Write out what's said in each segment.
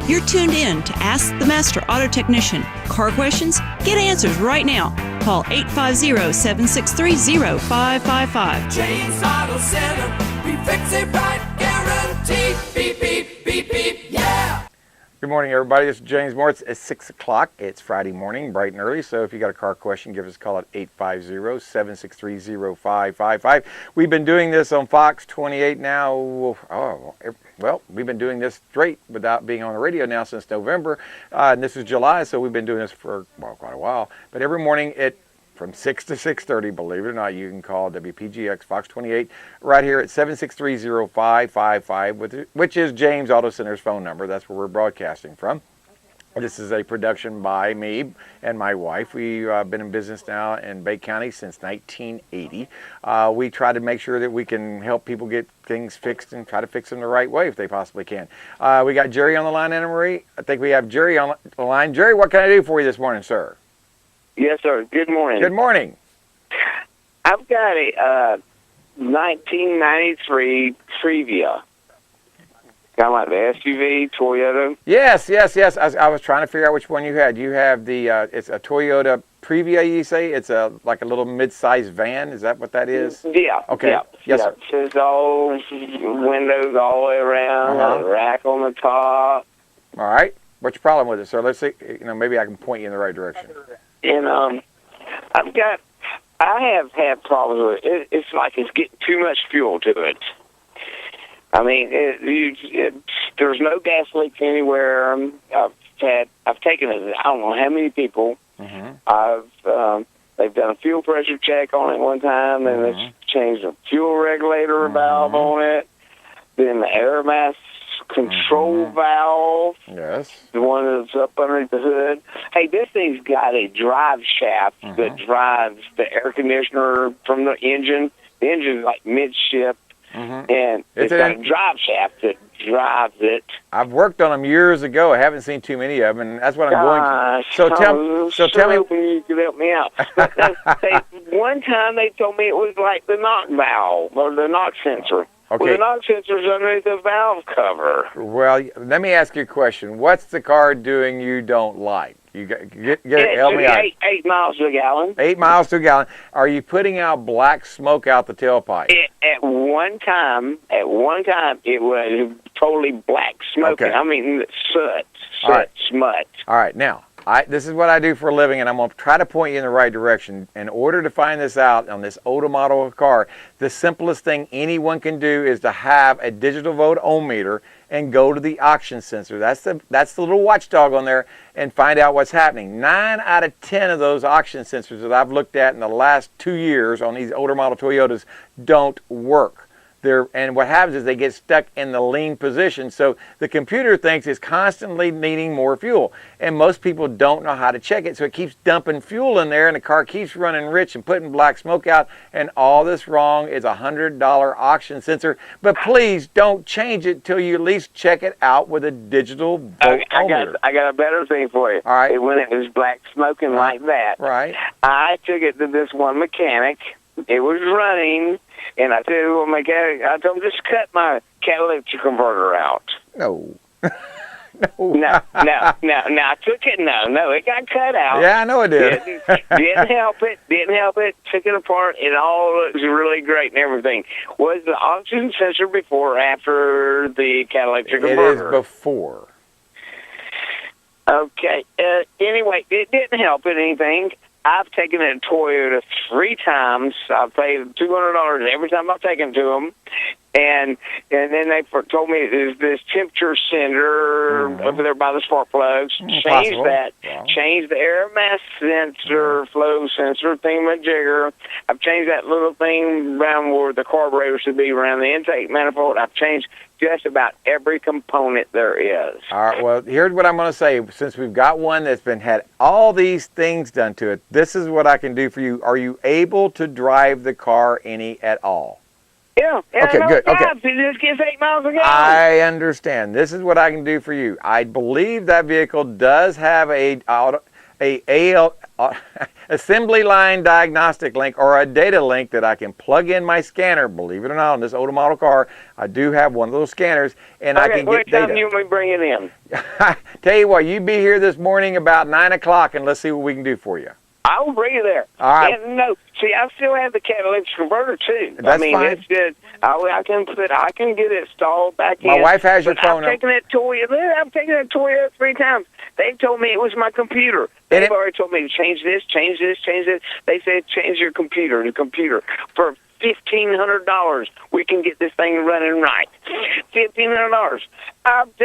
You're tuned in to Ask the Master Auto Technician. Car questions? Get answers right now. Call 850-763-0555. James Auto Center, we fix it right, guaranteed. Beep, beep, beep, beep, yeah. Good morning, everybody. This is James Moore. It's 6 o'clock. It's Friday morning, bright and early. So if you got a car question, give us a call at 850-763-0555. We've been doing this on Fox 28 now. Well, we've been doing this straight without being on the radio now since November. And this is July, so we've been doing this for quite a while. But every morning from 6 to 6:30, believe it or not, you can call WPGX Fox 28 right here at 763-0555, which is James Auto Center's phone number. That's where we're broadcasting from. This is a production by me and my wife. We've been in business now in Bay County since 1980. We try to make sure that we can help people get things fixed and try to fix them the right way if they possibly can. We got Jerry on the line, Anna Marie. I think we have Jerry on the line. Jerry, what can I do for you this morning, sir? Yes, sir. Good morning. Good morning. I've got a 1993 Previa. Kind of like the SUV, Toyota. Yes. I was trying to figure out which one you had. You have the, it's a Toyota Previa, you say? It's like a little mid-sized van. Is that what that is? Yeah. Okay. Yeah. Yes, sir. It's all windows all the way around, a rack on the top. All right. What's your problem with it, sir? Let's see. Maybe I can point you in the right direction. And I have had problems with it. It's like it's getting too much fuel to it. I mean, there's no gas leaks anywhere. I've taken it. I don't know how many people. Mm-hmm. They've done a fuel pressure check on it one time, and they've changed the fuel regulator valve on it. Then the air mass control valve. Yes. The one that's up underneath the hood. Hey, this thing's got a drive shaft that drives the air conditioner from the engine. The engine's like midship, and it's got a drive shaft that drives it. I've worked on them years ago. I haven't seen too many of them, and that's what I'm going to. So tell me. You could help me out. One time they told me it was like the knock valve or the knock sensor. Okay. Well, the knock sensor's underneath the valve cover. Well, let me ask you a question. What's the car doing you don't like? You help me out. 8 miles to a gallon. 8 miles to a gallon. Are you putting out black smoke out the tailpipe? At one time, it was totally black smoke. Okay. I mean, soot, smut. All right, now. This is what I do for a living, and I'm going to try to point you in the right direction. In order to find this out on this older model of car, the simplest thing anyone can do is to have a digital volt ohm meter and go to the oxygen sensor. That's the little watchdog on there, and find out what's happening. 9 out of 10 of those oxygen sensors that I've looked at in the last 2 years on these older model Toyotas don't work. And what happens is they get stuck in the lean position. So the computer thinks it's constantly needing more fuel. And most people don't know how to check it. So it keeps dumping fuel in there, and the car keeps running rich and putting black smoke out. And all this wrong is a $100 oxygen sensor. But please don't change it till you at least check it out with a digital volt meter. I got a better thing for you. All right. When it was black smoking like that, right. I took it to this one mechanic. It was running. And I told him, just cut my catalytic converter out. No. No, I took it. No, it got cut out. Yeah, I know it did. Didn't help it. Took it apart. It all looks really great and everything. Was the oxygen sensor before or after the catalytic converter? It is before. Okay. Anyway, it didn't help it anything. I've taken it to Toyota 3 times. I've paid $200 every time I've taken it to them. And then they told me there's this temperature sensor over there by the spark plugs. Change that. Yeah. Change the air mass sensor, flow sensor, thingamajigger. I've changed that little thing around where the carburetor should be around the intake manifold. I've changed just about every component there is. All right, well, here's what I'm going to say. Since we've got one that's had all these things done to it, this is what I can do for you. Are you able to drive the car any at all? Yeah. Okay, good. Okay. It just gets 8 miles a gallon. I understand. This is what I can do for you. I believe that vehicle does have a assembly line diagnostic link or a data link that I can plug in my scanner. Believe it or not, on this older model car, I do have one of those scanners, and I can what get data. time you want me to bring it in? Tell you what, you be here this morning about 9 o'clock, and let's see what we can do for you. I will bring it there. All right. And no, see, I still have the catalytic converter too. That's fine. It's good. I can get it installed back in. My wife has your phone I've taken that Toyota 3 times. They've told me it was my computer. They've already told me to change this, change this, change this. They said change your computer. The computer for $1,500. We can get this thing running right. $1,500. I've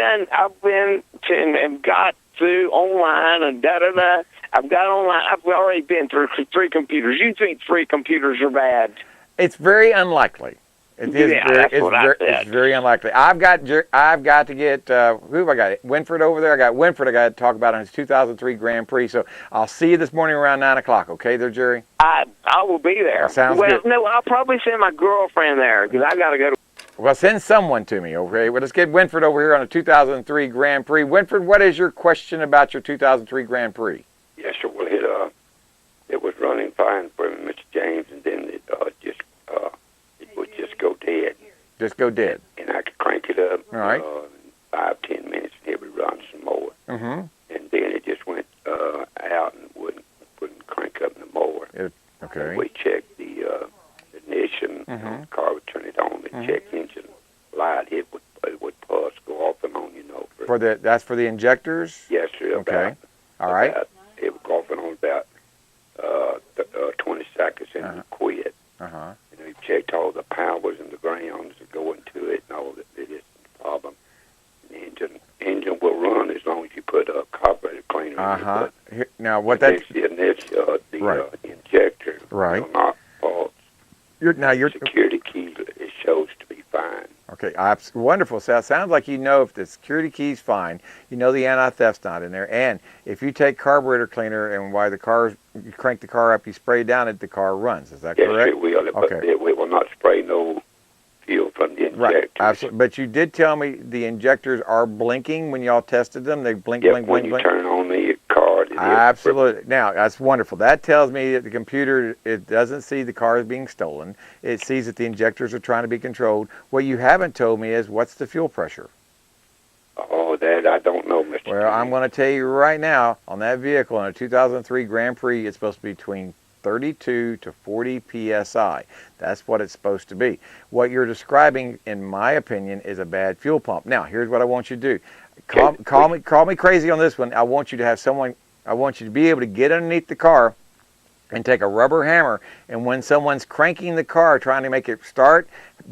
been to and got through online and da-da-da. I've got online. I've already been through 3 computers. You think 3 computers are bad? It's very unlikely. It is. It's very unlikely. I've got to get who have I got? Winford over there. I got Winford. I got to talk about on his 2003 Grand Prix. So I'll see you this morning around 9 o'clock. Okay, there, Jerry. I will be there. Sounds good. Well, no, I'll probably send my girlfriend there because I got to go to. Well, send someone to me, okay? Well, let's get Winford over here on a 2003 Grand Prix. Winford, what is your question about your 2003 Grand Prix? Yes, sir. Well, it was running fine for Mr. James, and then it would just go dead. Just go dead. And I could crank it up. All right. 5-10 minutes, and it would run some more. Mm-hmm. And then it just went out and wouldn't crank up no more. Okay. And we checked the ignition. Mm-hmm. The car would turn it on. And check engine light. It would pulse, go off and on. That's for the injectors. Yes, sir. Okay. All right. It would go off and on about 20 seconds, and it would quit. Uh-huh. And we checked all the powers and the grounds that go into it and all that. It isn't a problem. The engine will run as long as you put a carburetor cleaner Uh-huh. in it. Now, what that... The injector Right. will not fault. Your security key, it shows to be fine. Okay, wonderful. So it sounds like you know if the security key's fine, you know the anti-theft's not in there, and if you take carburetor cleaner and while you crank the car up, you spray down it, the car runs. Is that correct? Yes, it will. Okay. But it will not spray no fuel from the injector. Right, absolutely. But you did tell me the injectors are blinking when y'all tested them. They blink, yep, blink, when blink, blink. When you turn on the car. Absolutely. Now, that's wonderful. That tells me that the computer, it doesn't see the car as being stolen. It sees that the injectors are trying to be controlled. What you haven't told me is what's the fuel pressure? Oh, that I don't know, Mr. Well, I'm going to tell you right now, on that vehicle, in a 2003 Grand Prix, it's supposed to be between 32 to 40 PSI. That's what it's supposed to be. What you're describing, in my opinion, is a bad fuel pump. Now, here's what I want you to do. Call me crazy on this one. I want you to be able to get underneath the car and take a rubber hammer, and when someone's cranking the car, trying to make it start,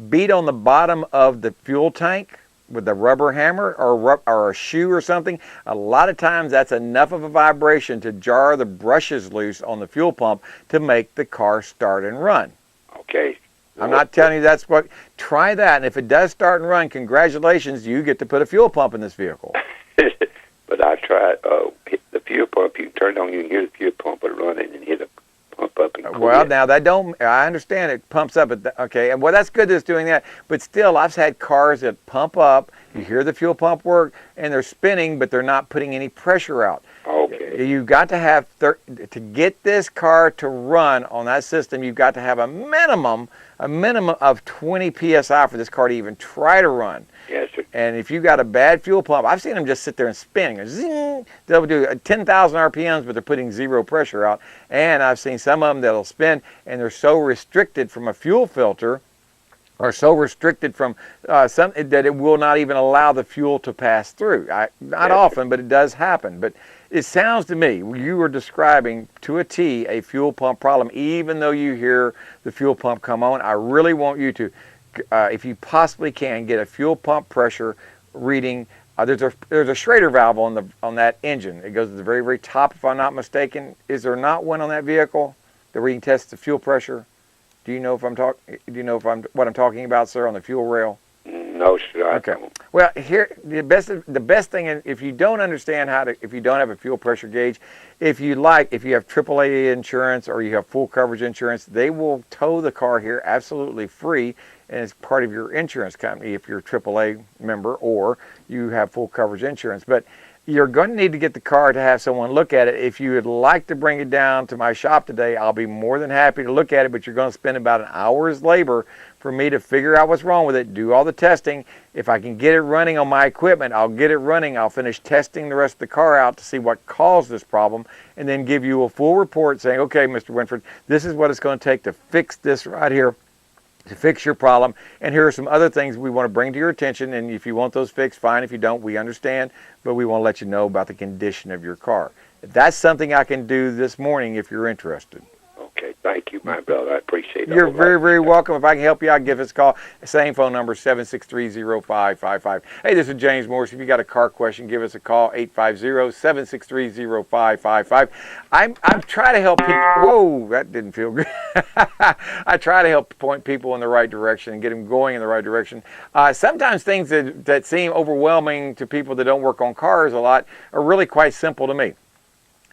beat on the bottom of the fuel tank with a rubber hammer or a shoe or something. A lot of times that's enough of a vibration to jar the brushes loose on the fuel pump to make the car start and run. Okay. I'm not telling you that's what. Try that, and if it does start and run, congratulations, you get to put a fuel pump in this vehicle. But I tried the fuel pump. You can turn it on, you can hear the fuel pump running and hit a pump up and quit. Well, now I understand it pumps up. Okay, and well, that's good that it's doing that. But still, I've had cars that pump up. You hear the fuel pump work, and they're spinning, but they're not putting any pressure out. Okay. You've got to have to get this car to run on that system. You've got to have a minimum of 20 psi for this car to even try to run. Yes, sir. And if you got a bad fuel pump, I've seen them just sit there and spin. Zing, they'll do 10,000 RPMs, but they're putting zero pressure out. And I've seen some of them that'll spin, and they're so restricted from a fuel filter, or so restricted from something that it will not even allow the fuel to pass through. Not often, but it does happen. But it sounds to me, you were describing to a T a fuel pump problem, even though you hear the fuel pump come on. I really want you to, if you possibly can, get a fuel pump pressure reading. There's a Schrader valve on that engine. It goes to the very, very top, if I'm not mistaken. Is there not one on that vehicle that we can test the fuel pressure? Do you know if what I'm talking about, sir, on the fuel rail? No, sir. Okay. Well, here the best thing, if you don't understand if you don't have a fuel pressure gauge, if you have AAA insurance or you have full coverage insurance, they will tow the car here absolutely free, and it's part of your insurance company if you're a AAA member or you have full coverage insurance. But you're going to need to get the car to have someone look at it. If you would like to bring it down to my shop today, I'll be more than happy to look at it, but you're going to spend about an hour's labor for me to figure out what's wrong with it, do all the testing. If I can get it running on my equipment, I'll get it running. I'll finish testing the rest of the car out to see what caused this problem, and then give you a full report saying, okay, Mr. Winford, this is what it's going to take to fix this right here, to fix your problem, and here are some other things we want to bring to your attention, and if you want those fixed, fine. If you don't, we understand, but we want to let you know about the condition of your car. That's something I can do this morning if you're interested. Okay, thank you, my brother. I appreciate it. You're very, very welcome. If I can help you out, give us a call. Same phone number, 763-0555. Hey, this is James Morris. If you got a car question, give us a call, 850-763-0555. I'm trying to help people. Whoa, that didn't feel good. I try to help point people in the right direction and get them going in the right direction. Sometimes things that seem overwhelming to people that don't work on cars a lot are really quite simple to me.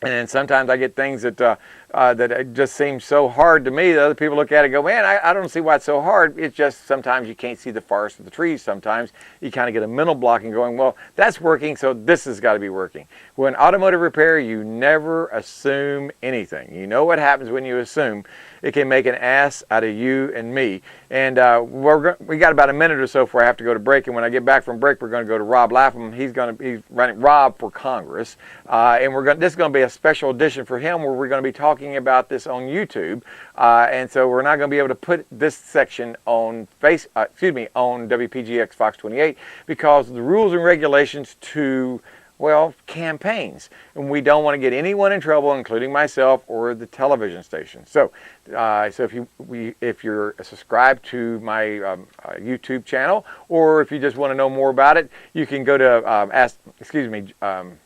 And then sometimes I get things that that just seem so hard to me that other people look at it and go, man, I don't see why it's so hard. It's just sometimes you can't see the forest of the trees. Sometimes you kind of get a mental block and going, well, that's working, so this has got to be working. Well, in automotive repair, you never assume anything. You know what happens when you assume. It can make an ass out of you and me. And we got about a minute or so before I have to go to break. And when I get back from break, we're going to go to Rob Lapham. He's running Rob for Congress, and this is going to be a special edition for him where we're going to be talking about this on YouTube. And so we're not going to be able to put this section on on WPGX Fox 28 because of the rules and regulations to, well, campaigns, and we don't want to get anyone in trouble, including myself or the television station. So, if you're subscribed to my YouTube channel, or if you just want to know more about it, you can go to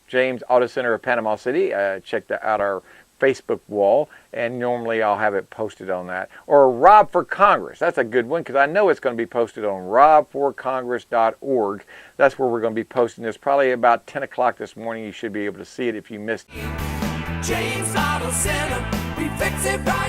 James Auto Center of Panama City. Check out our Facebook wall, and normally I'll have it posted on that. Or Rob for Congress. That's a good one because I know it's going to be posted on robforcongress.org. That's where we're going to be posting this. Probably about 10 o'clock this morning. You should be able to see it if you missed it. James Auto Center, we fix it right.